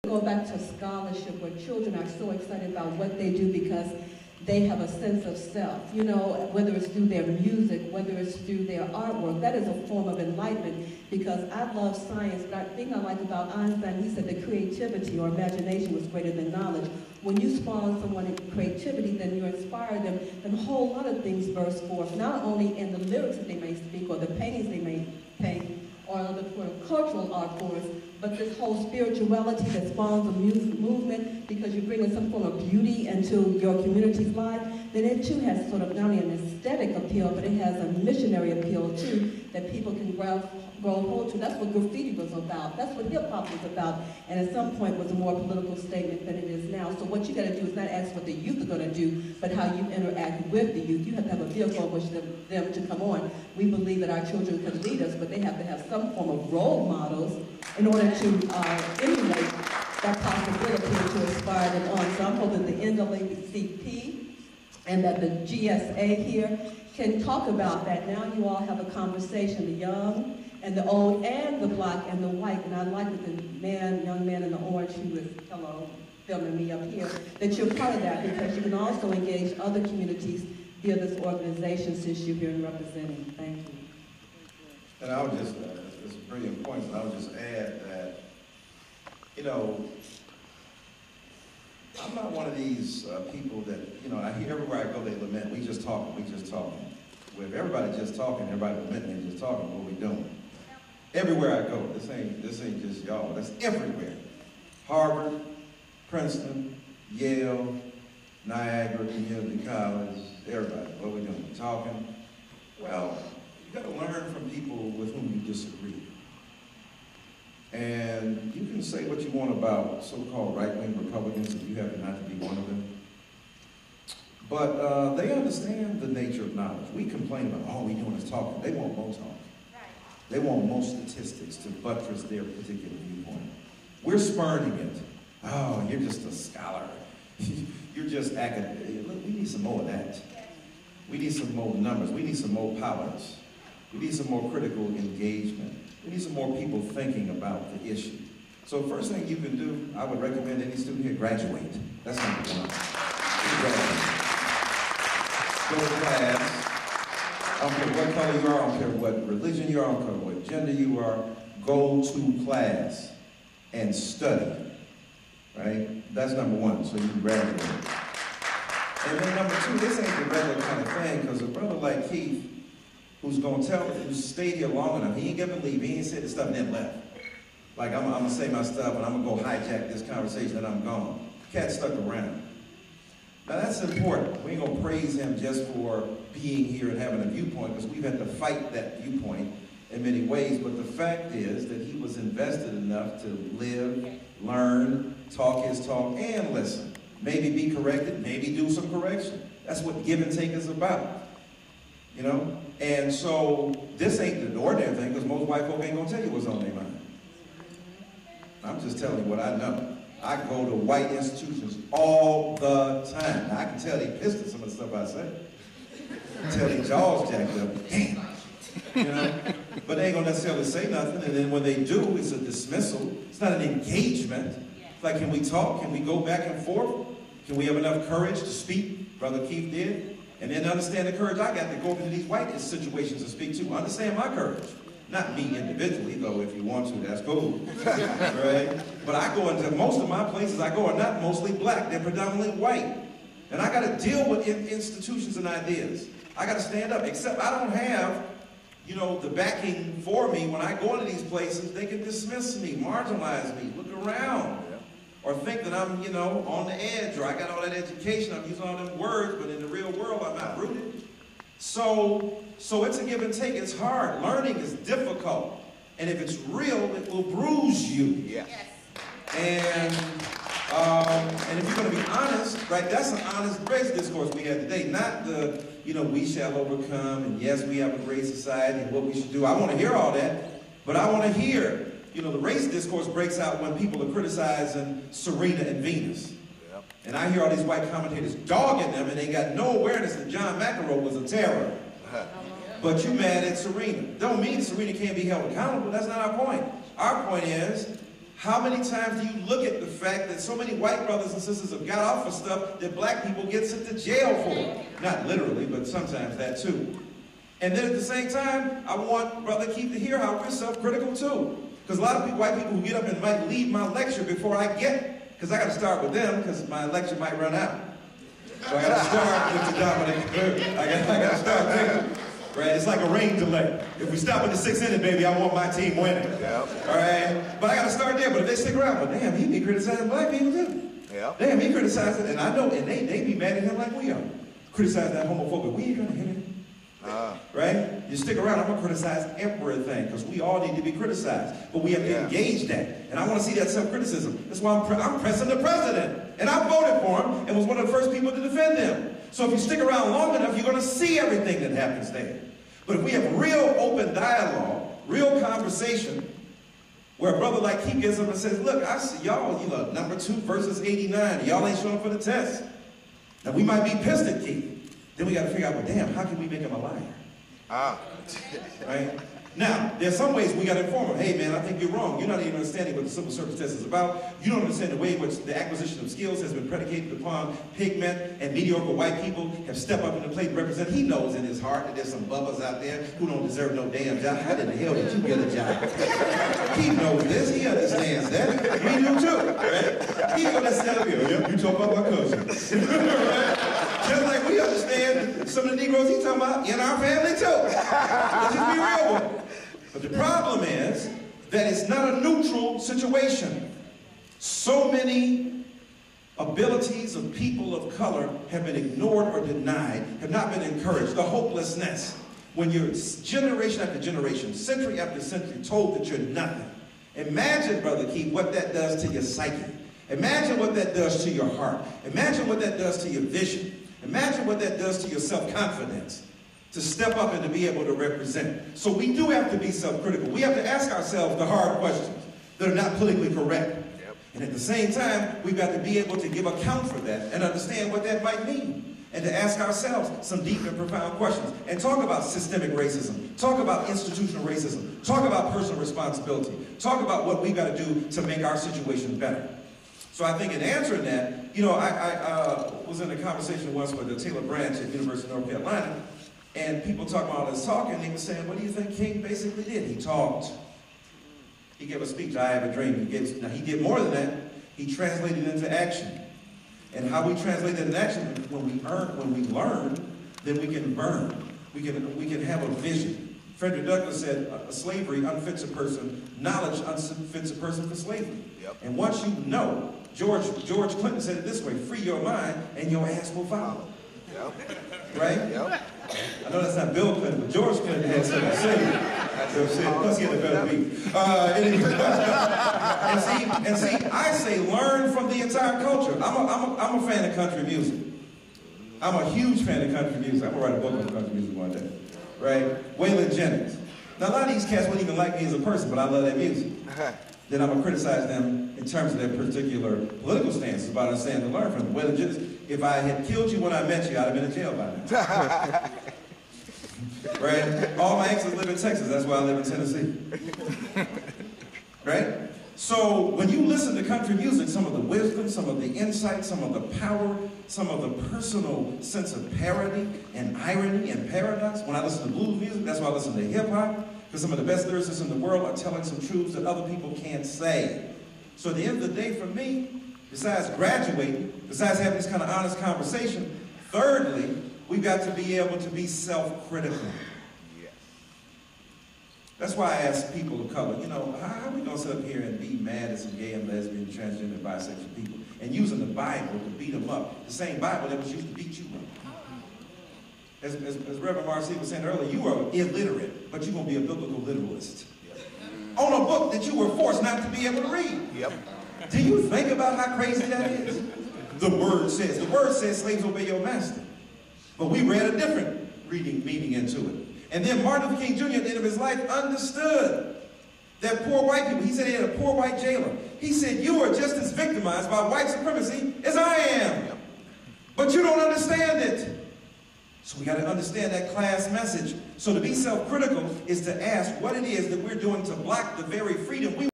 Go back to scholarship where children are so excited about what they do because they have a sense of self, you know, whether it's through their music, whether it's through their artwork. That is a form of enlightenment because I love science, but the thing I like about Einstein, he said that creativity or imagination was greater than knowledge. When you spawn someone in creativity, then you inspire them, and a whole lot of things burst forth, not only in the lyrics that they may speak or the paintings they may paint, or the cultural art forms, but this whole spirituality that spawns a music movement because you're bringing some form of beauty into your community's life, then it too has sort of not only an aesthetic appeal, but it has a missionary appeal too that people can grab hold to. That's what graffiti was about. That's what hip-hop was about. And at some point was a more political statement than it is now. So what you got to do is not ask what the youth are going to do, but how you interact with the youth. You have to have a vehicle in which them to come on. We believe that our children can lead us, but they have to have some form of role models in order to emulate that possibility and to inspire them on. So I'm hoping the NAACP and that the GSA here can talk about that. Now you all have a conversation, the young and the old and the black and the white. And I like that the young man in the orange who is, filming me up here, that you're part of that because you can also engage other communities via this organization since you're here and representing. Thank you. And I would just, it's a brilliant point, and I would just add that, you know, I'm not one of these people that, you know, I hear everywhere I go they lament, we just talking, we just talking. Well, if everybody just talking, everybody lamenting, they just talking, what we doing? Everywhere I go, this ain't just y'all, that's everywhere. Harvard, Princeton, Yale, Niagara Community College, everybody, what we doing? Talking? Well, you got to learn from people with whom you disagree. And you can say what you want about so-called right-wing Republicans if you happen not to be one of them. But they understand the nature of knowledge. We complain about all we doing is talking. They want more talk. They want more statistics to buttress their particular viewpoint. We're spurning it. Oh, you're just a scholar. You're just academic. Look, we need some more of that. We need some more numbers. We need some more pilots. We need some more critical engagement. We need some more people thinking about the issue. So first thing you can do, I would recommend any student here, graduate. That's number one. Graduate. Go to class. I don't care what color you are, I don't care what religion you are, I don't care what gender you are. Go to class and study, right? That's number one, so you can graduate. And then number two, this ain't the regular kind of thing, because a brother like Keith, who's stayed here long enough, he ain't gonna leave, he ain't said this stuff and then left. Like, I'm gonna say my stuff and I'm gonna go hijack this conversation and I'm gone. Cat stuck around. Now that's important. We ain't gonna praise him just for being here and having a viewpoint, because we've had to fight that viewpoint in many ways, but the fact is that he was invested enough to live, learn, talk his talk, and listen. Maybe be corrected, maybe do some correction. That's what give and take is about, you know? And so this ain't the ordinary thing, because most white folk ain't gonna tell you what's on their mind. I'm just telling you what I know. I go to white institutions all the time. Now, I can tell they pissed at some of the stuff I say. I can tell their jaws jacked up. Damn. You know? But they ain't gonna necessarily say nothing, and then when they do, it's a dismissal. It's not an engagement. It's like, can we talk? Can we go back and forth? Can we have enough courage to speak? Brother Keith did. And then understand the courage I got to go into these white situations and speak to. Understand my courage. Not me individually, though, if you want to, that's cool. Right? But I go into, most of my places I go are not mostly black, they're predominantly white. And I gotta deal with institutions and ideas. I gotta stand up, except I don't have, you know, the backing for me. When I go into these places, they can dismiss me, marginalize me, look around. Or think that I'm, you know, on the edge, or I got all that education, I'm using all them words, but in the real world, I'm not rooted. So it's a give and take. It's hard. Learning is difficult. And if it's real, it will bruise you. Yes. And if you're going to be honest, right, that's an honest race discourse we had today. Not the, you know, we shall overcome, and yes, we have a great society, and what we should do. I want to hear all that, but I want to hear, you know, the race discourse breaks out when people are criticizing Serena and Venus. Yep. And I hear all these white commentators dogging them, and they got no awareness that John McEnroe was a terror. But you mad at Serena. Don't mean Serena can't be held accountable. That's not our point. Our point is, How many times do you look at the fact that so many white brothers and sisters have got off of stuff that black people get sent to jail for? Not literally, but sometimes that too. And then at the same time, I want Brother Keith to hear how we're self-critical too. Because a lot of people, white people who get up and might leave my lecture before I get, because I got to start with them because my lecture might run out. So I got to start with the Dominic. I got to start there. Right? It's like a rain delay. If we stop at the 6th inning, baby, I want my team winning. Yep. All right? But I got to start there. But if they stick around, well, damn, he be criticizing black people too. Yep. Damn, he criticizing, and I know, and they be mad at him like we are. Criticize that homophobic. We ain't going to hit him. Right? You stick around, I'm going to criticize everything because we all need to be criticized. But we have to engage that. And I want to see that self-criticism. That's why I'm pressing the president. And I voted for him and was one of the first people to defend him. So if you stick around long enough, you're going to see everything that happens there. But if we have real open dialogue, real conversation, where a brother like Keith gets up and says, look, I see y'all, you know, number 2 versus 89. Y'all ain't showing for the test. Now we might be pissed at Keith. Then we got to figure out, well, damn, how can we make him a liar? Right? Now, there's some ways we got to inform him. Hey, man, I think you're wrong. You're not even understanding what the civil service test is about. You don't understand the way in which the acquisition of skills has been predicated upon pigment and mediocre white people have stepped up in the plate to represent. He knows in his heart that there's some bubbas out there who don't deserve no damn job. How in the hell did you get a job? He knows this. He understands that. We do too, right? He understands. Yep, you talk about my cousin. Right? Just like we understand some of the Negroes he's talking about in our family too. Let's just be real with it. But the problem is that it's not a neutral situation. So many abilities of people of color have been ignored or denied, have not been encouraged. The hopelessness. When you're generation after generation, century after century told that you're nothing. Imagine, Brother Keith, what that does to your psyche. Imagine what that does to your heart. Imagine what that does to your vision. Imagine what that does to your self-confidence, to step up and to be able to represent. So we do have to be self-critical. We have to ask ourselves the hard questions that are not politically correct. Yep. And at the same time, we've got to be able to give account for that and understand what that might mean. And to ask ourselves some deep and profound questions. And talk about systemic racism. Talk about institutional racism. Talk about personal responsibility. Talk about what we've got to do to make our situation better. So I think in answering that, you know, I was in a conversation once with the Taylor Branch at University of North Carolina, and people talking about this talk, and they were saying, what do you think King basically did? He talked. He gave a speech, I Have a Dream. Now he did more than that. He translated it into action. And how we translate that into action, when we learn, then we can burn. We can have a vision. Frederick Douglass said, slavery unfits a person, knowledge unfits a person for slavery. Yep. And once you know, George Clinton said it this way, free your mind and your ass will follow. Yep. Right? Yep. I know that's not Bill Clinton, but George Clinton had something to say. Plus he had a better beat. And see, I say learn from the entire culture. I'm a fan of country music. I'm a huge fan of country music. I'm going to write a book on country music one day. Right? Waylon Jennings. Now, a lot of these cats wouldn't even like me as a person, but I love their music. Then I'm going to criticize them in terms of their particular political stances, but I understand to learn from them. Waylon Jennings, if I had killed you when I met you, I'd have been in jail by now. Right? All my exes live in Texas. That's why I live in Tennessee. Right? So when you listen to country music, some of the wisdom, some of the insight, some of the power, some of the personal sense of parody and irony and paradox. When I listen to blues music, that's why I listen to hip-hop, because some of the best lyricists in the world are telling some truths that other people can't say. So at the end of the day, for me, besides graduating, besides having this kind of honest conversation, thirdly, we've got to be able to be self-critical. That's why I ask people of color, you know, how are we going to sit up here and be mad at some gay and lesbian, transgender, and bisexual people, and using the Bible to beat them up, the same Bible that was used to beat you up? As Reverend Marcy was saying earlier, you are illiterate, but you're going to be a biblical literalist. On a book that you were forced not to be able to read. Yep. Do you think about how crazy that is? The Word says slaves obey your master. But we read a different meaning into it. And then Martin Luther King Jr. at the end of his life understood that poor white people, he said he had a poor white jailer. He said, you are just as victimized by white supremacy as I am. But you don't understand it. So we got to understand that class message. So to be self-critical is to ask what it is that we're doing to block the very freedom we